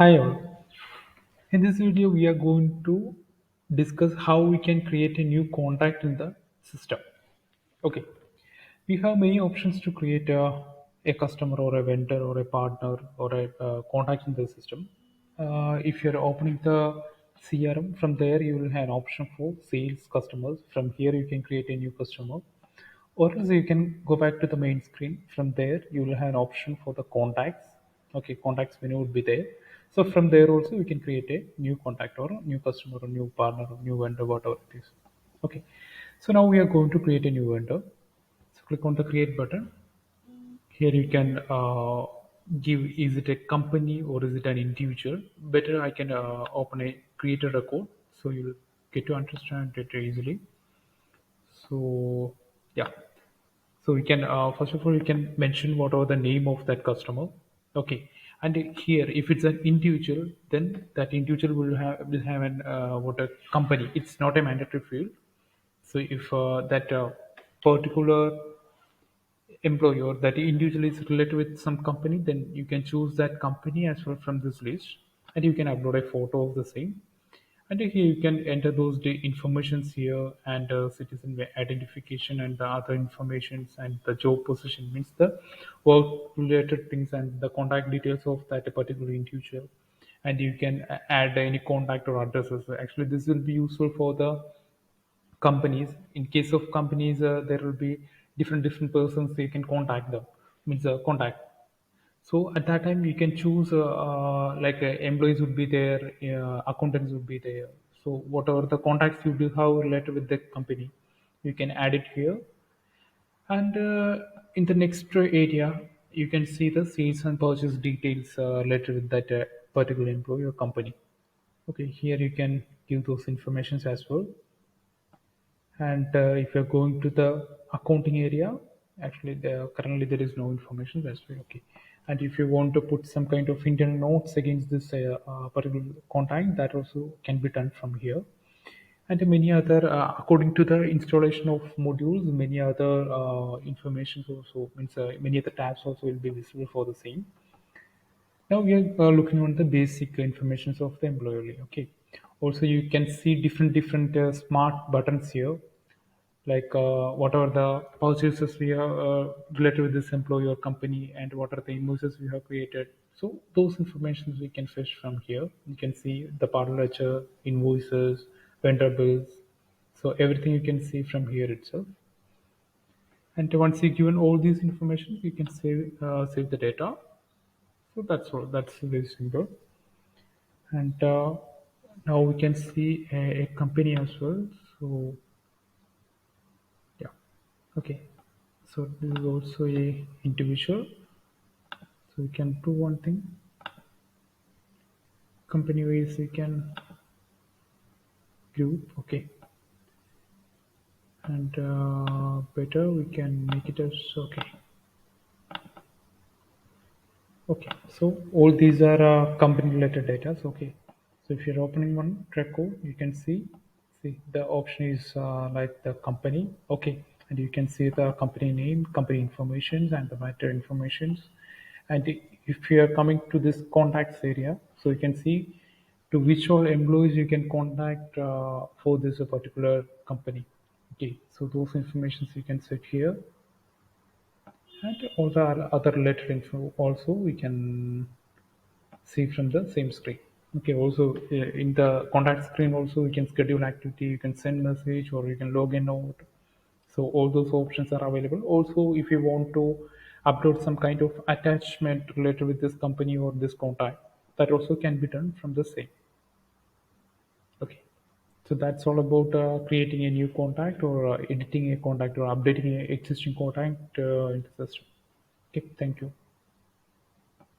Hi all. In this video, we are going to discuss how we can create a new contact in the system. Okay, we have many options to create a customer or a vendor or a partner or a contact in the system. If you're opening the CRM, from there you will have an option for sales customers. From here, you can create a new customer, or else you can go back to the main screen. From there, you will have an option for the contacts. Okay, contacts menu would be there. So from there also, you can create a new contact or a new customer or new partner or new vendor, whatever it is. Okay, so now we are going to create a new vendor. So click on the create button. Here you can give, is it a company or is it an individual? Better I can open a create a record, so you'll get to understand it easily. So yeah, so we can first of all you can mention whatever the name of that customer. Okay, and here if it's an individual, then that individual will have an what a company. It's not a mandatory field. So if that particular employee or that individual is related with some company, then you can choose that company as well from this list, and you can upload a photo of the same. And here you can enter those informations here, and citizen identification and the other informations, and the job position means the work related things and the contact details of that particular individual. And you can add any contact or addresses. Actually, this will be useful for the companies. In case of companies, there will be different persons you can contact them, means contact. So at that time you can choose like employees would be there, accountants would be there. So whatever the contacts you do have related with the company, you can add it here. And in the next area, you can see the sales and purchase details related with that particular employee or company. Okay, here you can give those informations as well. And if you're going to the accounting area, actually currently there is no information. That's why okay. And if you want to put some kind of internal notes against this particular contact, that also can be done from here. And many other, according to the installation of modules, many other information also means many other tabs also will be visible for the same. Now we are looking on the basic informations of the employee. Okay. Also, you can see different smart buttons here, like what are the purchases we have related with this employee or company, and what are the invoices we have created. So those informations we can fetch from here. You can see the part ledger, invoices, vendor bills. So everything you can see from here itself. And once you given all these information, you can save the data. So that's all. That's very simple. And now we can see a company as well. So yeah. Okay. So this is also a individual. So we can do one thing. Company wise we can group. Okay. And better we can make it as okay. Okay. So all these are company related data. So, okay. So if you're opening one record, you can see the option is like the company. Okay. And you can see the company name, company informations, and the matter informations. And if you are coming to this contacts area, so you can see to which all employees you can contact for this particular company. Okay. So those informations you can set here, and all the other related info also we can see from the same screen. Okay, also in the contact screen also you can schedule activity, you can send message, or you can log in out. So all those options are available. Also, if you want to upload some kind of attachment related with this company or this contact, that also can be done from the same. Okay, so that's all about creating a new contact, or editing a contact, or updating an existing contact in the system. Okay, thank you.